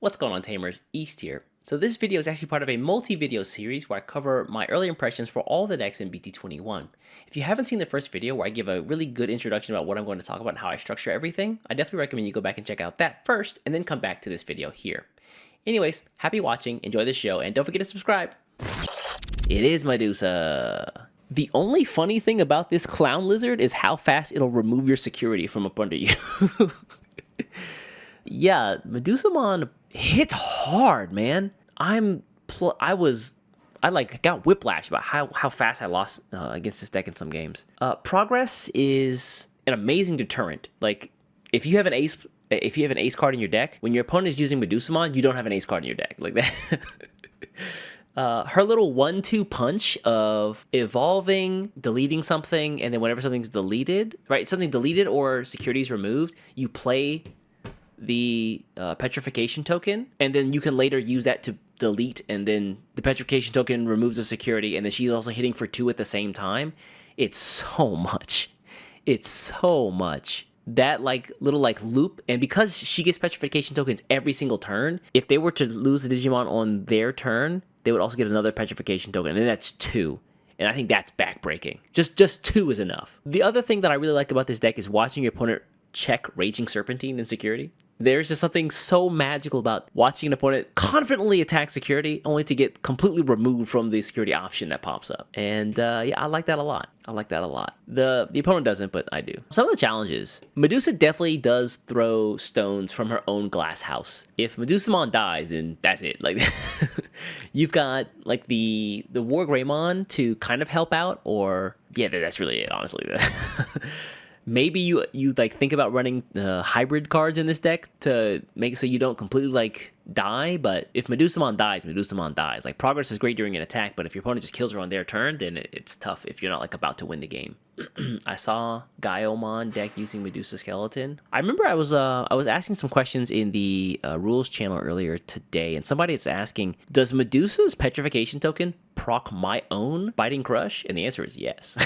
What's going on, Tamers? East here. So this video is actually part of a multi-video series where I cover my early impressions for all the decks in BT21. If you haven't seen the first video where I give a really good introduction about what I'm going to talk about and how I structure everything, I definitely recommend you go back and check out that first and then come back to this video here. Anyways, happy watching, enjoy the show, and don't forget to subscribe. It is Medusa. The only funny thing about this clown lizard is how fast it'll remove your security from up under you. Yeah, Medusamon hits hard, man. I got whiplash about how fast I lost against this deck in some games. Progress is an amazing deterrent. Like if you have an ace card in your deck, when your opponent is using Medusamon, you don't have an ace card in your deck like that. Her little 1-2 punch of evolving, deleting something, and then whenever something's deleted, right, something deleted or security is removed, you play the petrification token, and then you can later use that to delete, and then the petrification token removes the security, and then she's also hitting for 2 at the same time. It's so much. It's so much. That little loop, and because she gets petrification tokens every single turn, if they were to lose the Digimon on their turn, they would also get another petrification token, and that's 2. And I think that's backbreaking. Just 2 is enough. The other thing that I really like about this deck is watching your opponent check Raging Serpentine in security. There's just something so magical about watching an opponent confidently attack security only to get completely removed from the security option that pops up. And yeah, I like that a lot. The opponent doesn't, but I do. Some of the challenges. Medusa definitely does throw stones from her own glass house. If Medusamon dies, then that's it. Like you've got like the War Greymon to kind of help out, or yeah, that's really it, honestly. Maybe you think about running hybrid cards in this deck to make so you don't completely die, but if Medusamon dies, Medusamon dies. Like progress is great during an attack, but if your opponent just kills her on their turn, then it's tough if you're not about to win the game. I saw Gaiomon deck using Medusa Skeleton. I remember I was asking some questions in the rules channel earlier today, and somebody is asking, does Medusa's petrification token proc my own Biting Crush? And the answer is yes.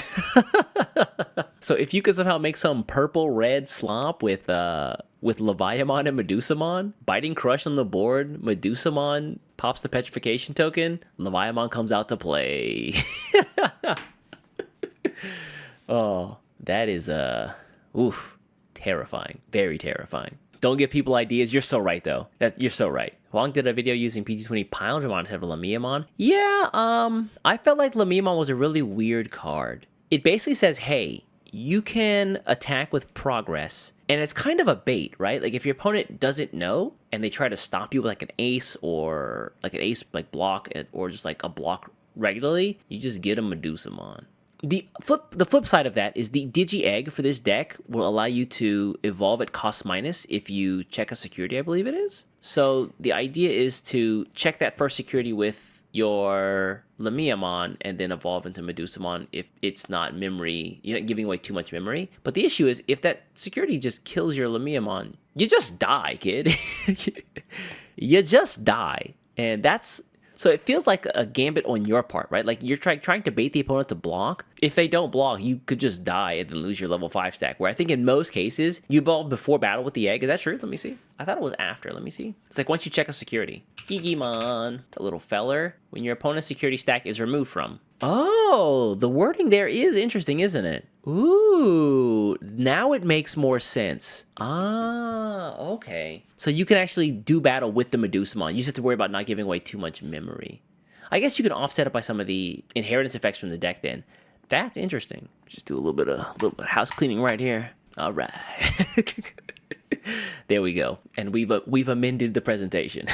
So if you could somehow make some purple-red slop with Leviamon and Medusamon, Biting Crush on the board, Medusamon pops the petrification token, Leviamon comes out to play. Oh, that is terrifying. Very terrifying. Don't give people ideas. You're so right, though. You're so right. Huang did a video using BT20 Piledramon instead of Lemiamon. Yeah, I felt like Lemiamon was a really weird card. It basically says, hey, you can attack with progress, and it's kind of a bait, right? Like if your opponent doesn't know and they try to stop you with like an ace or block or just like a block regularly, you just get a Medusamon. The flip side of that is the Digi-Egg for this deck will allow you to evolve at cost minus if you check a security, I believe it is. So the idea is to check that first security with your Lemiamon and then evolve into Medusamon if it's not memory, you're not giving away too much memory. But the issue is if that security just kills your Lemiamon, you just die, kid. You just die. And so it feels like a gambit on your part, right? Like you're trying to bait the opponent to block. If they don't block, you could just die and then lose your level 5 stack. Where I think in most cases, you evolve before battle with the egg. Is that true? Let me see. I thought it was after. Let me see. It's like once you check a security. Digimon. It's a little feller. When your opponent's security stack is removed from. Oh, the wording there is interesting, isn't it? Ooh, now it makes more sense. Ah, okay. So you can actually do battle with the Medusamon. You just have to worry about not giving away too much memory. I guess you can offset it by some of the inheritance effects from the deck then. That's interesting. Just do a little bit of house cleaning right here. All right. There we go. And we've amended the presentation.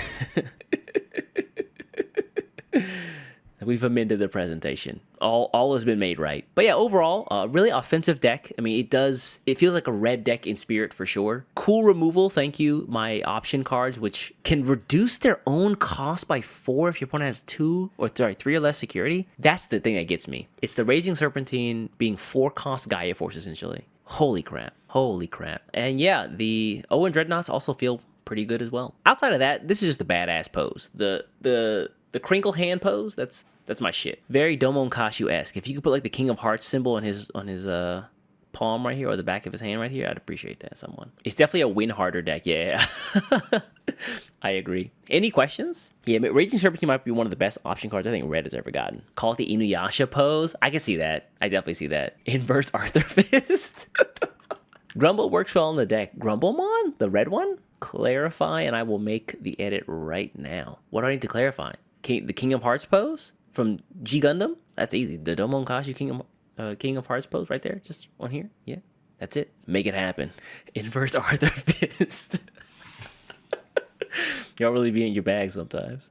We've amended the presentation. All has been made right. But yeah, overall, really offensive deck. I mean, it feels like a red deck in spirit for sure. Cool removal, thank you. My option cards, which can reduce their own cost by 4 if your opponent has 3 or less security. That's the thing that gets me. It's the Raging Serpentine being 4 cost Gaia Force, essentially. Holy crap. Holy crap. And yeah, the Owen Dreadnoughts also feel pretty good as well. Outside of that, this is just a badass pose. The crinkle hand pose, that's my shit. Very Domon Kashu-esque. If you could put like the King of Hearts symbol on his palm right here or the back of his hand right here, I'd appreciate that, someone. It's definitely a win harder deck, yeah. I agree. Any questions? Yeah, Raging Serpentine might be one of the best option cards I think Red has ever gotten. Call it the Inuyasha pose. I can see that. I definitely see that. Inverse Arthur Fist. Grumble works well on the deck. Grumblemon? The red one? Clarify, and I will make the edit right now. What do I need to clarify? The Kingdom Hearts pose from G Gundam? That's easy. The Domon Kashi King of Hearts pose right there. Just on here. Yeah, that's it. Make it happen. Inverse Arthur Fist. Y'all really be in your bag sometimes.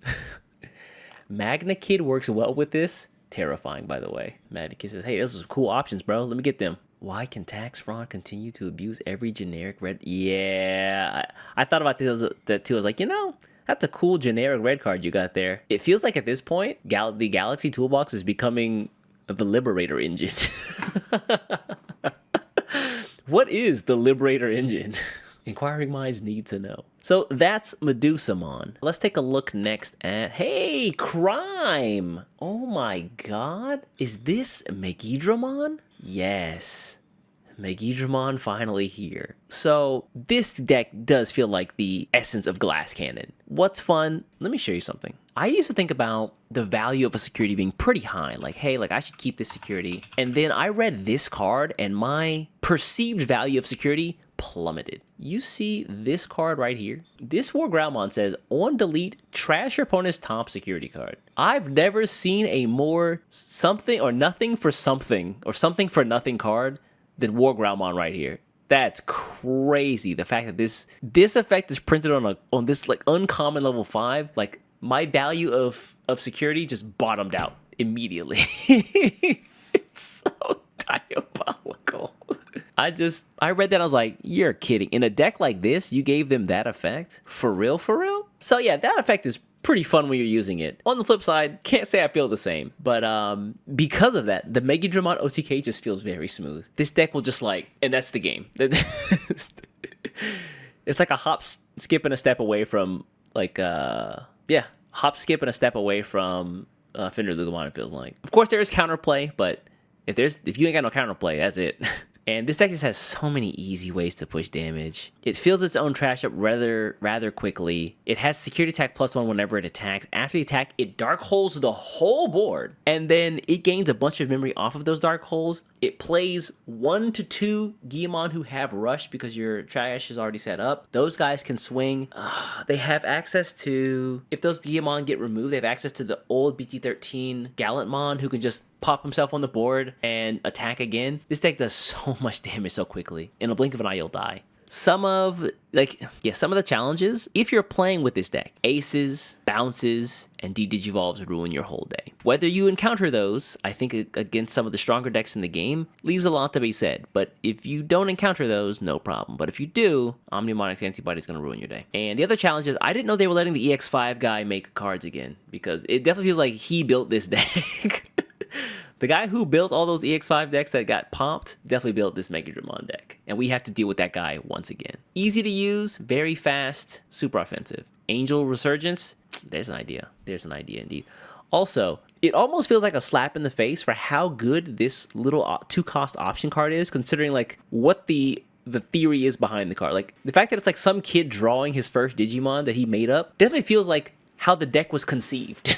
Magna Kid works well with this. Terrifying, by the way. Magna Kid says, hey, those are some cool options, bro. Let me get them. Why can tax fraud continue to abuse every generic red? Yeah, I thought about that too. I was like, that's a cool generic red card you got there. It feels like at this point, the Galaxy Toolbox is becoming the Liberator engine. What is the Liberator engine? Inquiring minds need to know. So that's Medusamon. Let's take a look next at, hey, crime. Oh my god. Is this Megidramon? Yes. Megidramon finally here. So this deck does feel like the essence of Glass Cannon. What's fun? Let me show you something. I used to think about the value of a security being pretty high. Like, hey, I should keep this security. And then I read this card and my perceived value of security plummeted. You see this card right here? This War Groundmon says, on delete, trash your opponent's top security card. I've never seen a more something or nothing for something or something for nothing card than War Groundmon right here. That's crazy. The fact that this effect is printed on this uncommon level 5, my value of security just bottomed out immediately. It's so diabolical. I read that, I was like, you're kidding. In a deck like this, you gave them that effect? For real, for real? So yeah, that effect is pretty fun when you're using it. On the flip side, can't say I feel the same. But because of that, the Megidramon OTK just feels very smooth. This deck will just and that's the game. It's like a hop, skip, and a step away from, hop, skip, and a step away from Fender Lugomon, it feels like. Of course, there is counterplay, but if you ain't got no counterplay, that's it. And this deck just has so many easy ways to push damage. It fills its own trash up rather quickly. It has security attack +1 whenever it attacks. After the attack, it dark holes the whole board. And then it gains a bunch of memory off of those dark holes. It plays 1 to 2 Guillemon who have rush because your trash is already set up. Those guys can swing. They have access to, if those Guillemon get removed, they have access to the old BT13 Gallantmon who can just pop himself on the board and attack again. This deck does so much damage so quickly. In a blink of an eye, you'll die. Some of the challenges, if you're playing with this deck, aces, bounces, and Digivolves ruin your whole day. Whether you encounter those, I think against some of the stronger decks in the game, leaves a lot to be said. But if you don't encounter those, no problem. But if you do, Omnimonic Antibody is going to ruin your day. And the other challenge is, I didn't know they were letting the EX5 guy make cards again, because it definitely feels like he built this deck. The guy who built all those EX5 decks that got popped definitely built this Megidramon deck. And we have to deal with that guy once again. Easy to use, very fast, super offensive. Angel Resurgence, there's an idea. There's an idea indeed. Also, it almost feels like a slap in the face for how good this little 2-cost option card is, considering what the theory is behind the card. The fact that it's some kid drawing his first Digimon that he made up definitely feels like how the deck was conceived.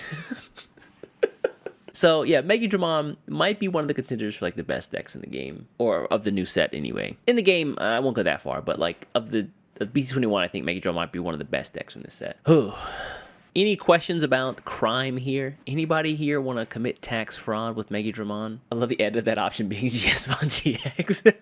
So yeah, Megidramon might be one of the contenders for the best decks in the game, or of the new set anyway. In the game, I won't go that far, but of the BT21, I think Megidramon might be one of the best decks from this set. Any questions about crime here? Anybody here want to commit tax fraud with Megidramon? I love the edit of that option being GSMon GX.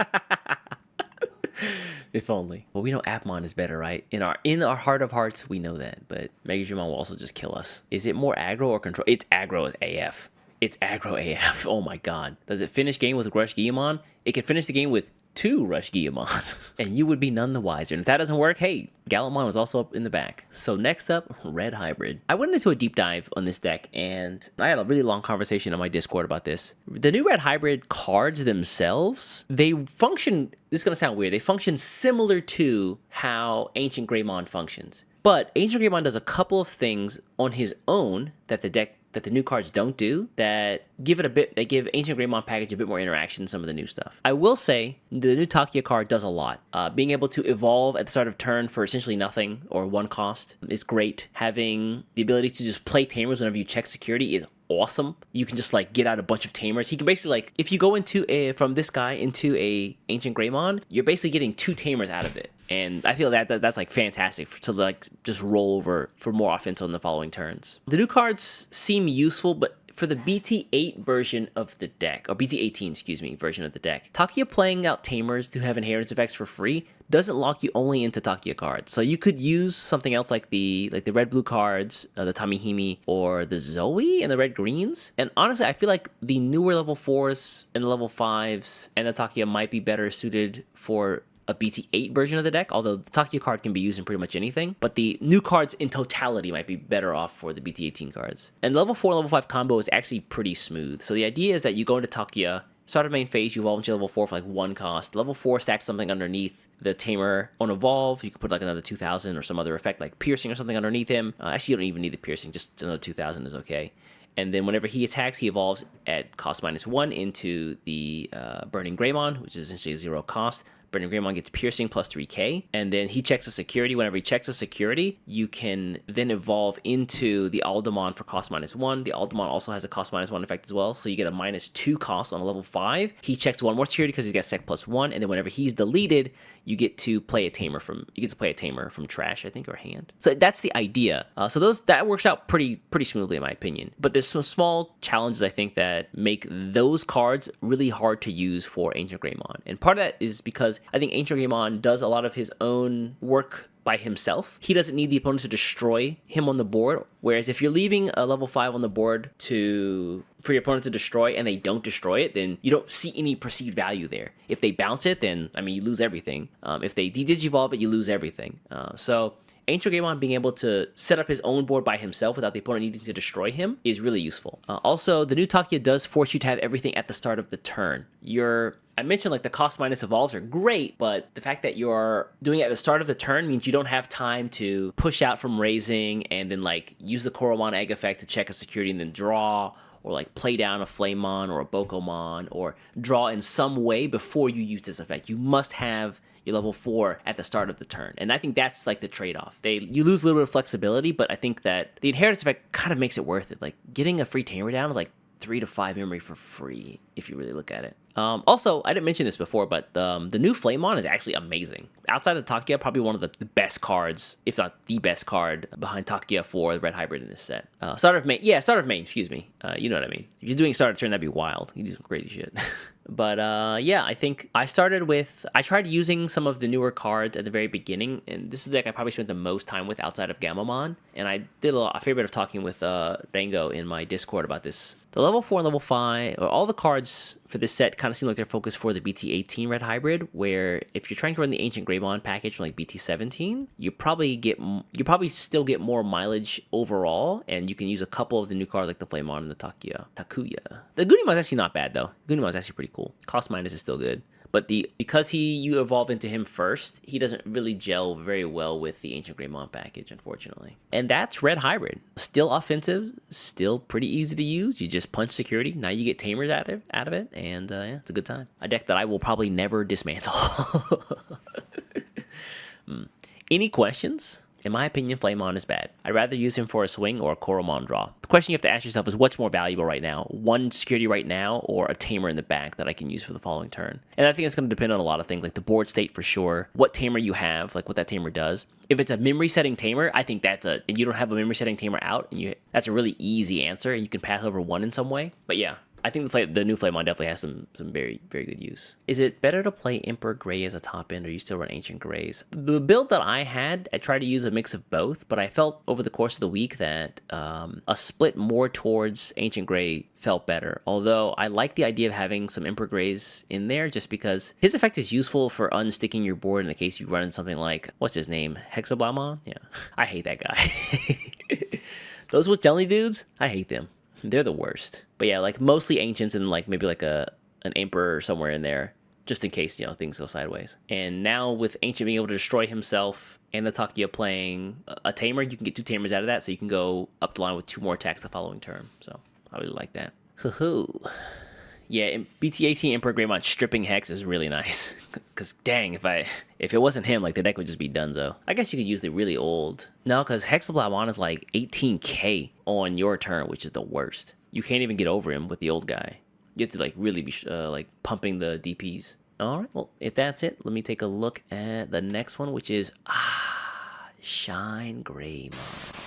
If only. Well, we know Appmon is better, right? In our heart of hearts, we know that. But Megidramon will also just kill us. Is it more aggro or control? It's aggro AF. It's aggro AF. Oh my god. Does it finish game with Rush Guillemon? It can finish the game with 2 Rush Guillemon. And you would be none the wiser. And if that doesn't work, hey, Gallantmon was also up in the back. So next up, Red Hybrid. I went into a deep dive on this deck, and I had a really long conversation on my Discord about this. The new Red Hybrid cards themselves, they function, this is going to sound weird, they function similar to how Ancient Greymon functions. But Ancient Greymon does a couple of things on his own that the deck that the new cards don't do that they give Ancient Greymon package a bit more interaction than some of the new stuff. I will say the new Takia card does a lot. Being able to evolve at the start of turn for essentially nothing or 1 cost is great. Having the ability to just play Tamers whenever you check security is awesome. You can just like get out a bunch of Tamers. He can basically like, if you go into from this guy into a Ancient Greymon, you're basically getting 2 Tamers out of it. And I feel that's like fantastic to like just roll over for more offense on the following turns. The new cards seem useful, but for the BT8 version of the deck, or BT18, excuse me, version of the deck, Takia playing out Tamers to have inheritance effects for free doesn't lock you only into Takia cards. So you could use something else like the red-blue cards, the Tamihimi, or the Zoe and the red-greens. And honestly, I feel like the newer level 4s and the level 5s and the Takia might be better suited for a BT8 version of the deck, although the Takia card can be used in pretty much anything, but the new cards in totality might be better off for the BT18 cards. And level 4 and level 5 combo is actually pretty smooth. So the idea is that you go into Takia, start of main phase, you evolve into level 4 for like 1 cost. Level 4 stacks something underneath the Tamer on evolve. You can put like another 2,000 or some other effect like piercing or something underneath him. Actually, you don't even need the piercing, just another 2,000 is okay. And then whenever he attacks, he evolves at cost -1 into the Burning Greymon, which is essentially 0 cost. Burning Greymon gets piercing plus 3k, and then he checks a security. Whenever he checks a security, you can then evolve into the Aldamon for cost -1. The Aldamon also has a cost -1 effect as well, so you get a -2 cost on a level 5. He checks 1 more security because he's got sec +1, and then whenever he's deleted, you get to play a tamer from trash, I think, or hand. So that's the idea. So that works out pretty smoothly in my opinion. But there's some small challenges I think that make those cards really hard to use for Ancient Greymon, and part of that is because I think Ancient Greymon does a lot of his own work by himself. He doesn't need the opponent to destroy him on the board, whereas if you're leaving a level 5 on the board for your opponent to destroy and they don't destroy it, then you don't see any perceived value there. If they bounce it, then, I mean, you lose everything. If they de-digivolve it, you lose everything. So Ancient Greymon being able to set up his own board by himself without the opponent needing to destroy him is really useful. Also, the new Takia does force you to have everything at the start of the turn. I mentioned like the cost minus evolves are great, but the fact that you're doing it at the start of the turn means you don't have time to push out from raising and then like use the Koromon egg effect to check a security and then draw, or like play down a Flamemon or a Bokomon, or draw in some way before you use this effect. You must have your level 4 at the start of the turn, and I think that's like the trade-off. You lose a little bit of flexibility, but I think that the inheritance effect kind of makes it worth it. Like getting a free Tamer down is like 3 to 5 memory for free if you really look at it. Also, I didn't mention this before, but the new Flamemon is actually amazing. Outside of Takia, probably one of the best cards, if not the best card behind Takia for the Red Hybrid in this set. Starter of main, excuse me. You know what I mean. If you're doing starter turn, that'd be wild. You do some crazy shit. But yeah, I think I tried using some of the newer cards at the very beginning, and this is the deck I probably spent the most time with outside of Gamamon, and I did a fair bit of talking with Rango in my Discord about this. The level 4 and level 5, or all the cards for this set kind of seem like they're focused for the BT18 Red Hybrid, where if you're trying to run the Ancient Greymon package from like BT17, you probably still get more mileage overall, and you can use a couple of the new cards like the Flamemon and the Takuya. The Gunimon's actually not bad though. Gunimon's actually pretty cool. Cost minus is still good. But because you evolve into him first, he doesn't really gel very well with the Ancient Greymon package, unfortunately. And that's Red Hybrid. Still offensive, still pretty easy to use. You just punch security. Now you get Tamers out of it, and yeah, it's a good time. A deck that I will probably never dismantle. Any questions? In my opinion, Flamemon is bad. I'd rather use him for a swing or a Koromon draw. The question you have to ask yourself is what's more valuable right now? One security right now or a Tamer in the back that I can use for the following turn? And I think it's going to depend on a lot of things, like the board state for sure, what Tamer you have, like what that Tamer does. If it's a memory setting Tamer, I think and you don't have a memory setting Tamer out, and that's a really easy answer, and you can pass over one in some way. But yeah, I think the new Flamemon definitely has some very, very good use. Is it better to play Emperor Grey as a top end, or you still run Ancient Greys? The build that I had, I tried to use a mix of both, but I felt over the course of the week that a split more towards Ancient Grey felt better. Although I like the idea of having some Emperor Greys in there, just because his effect is useful for unsticking your board in the case you run something like, what's his name? Hexablamon? Yeah, I hate that guy. Those with jelly dudes, I hate them. They're the worst. But yeah, like mostly ancients and like maybe like an emperor somewhere in there. just in case, things go sideways. And now with Ancient being able to destroy himself and the Takia playing a Tamer, you can get 2 Tamers out of that, so you can go up the line with 2 more attacks the following turn. So I really like that. Hoo-hoo. Yeah, and BT18 Emperor Greymon stripping Hex is really nice. Because dang, if it wasn't him, like the deck would just be donezo. I guess you could use the really old. No, because Hexablamon is like 18k on your turn, which is the worst. You can't even get over him with the old guy. You have to like really be like pumping the DPs. All right, well, if that's it, let me take a look at the next one, which is Shine Greymon.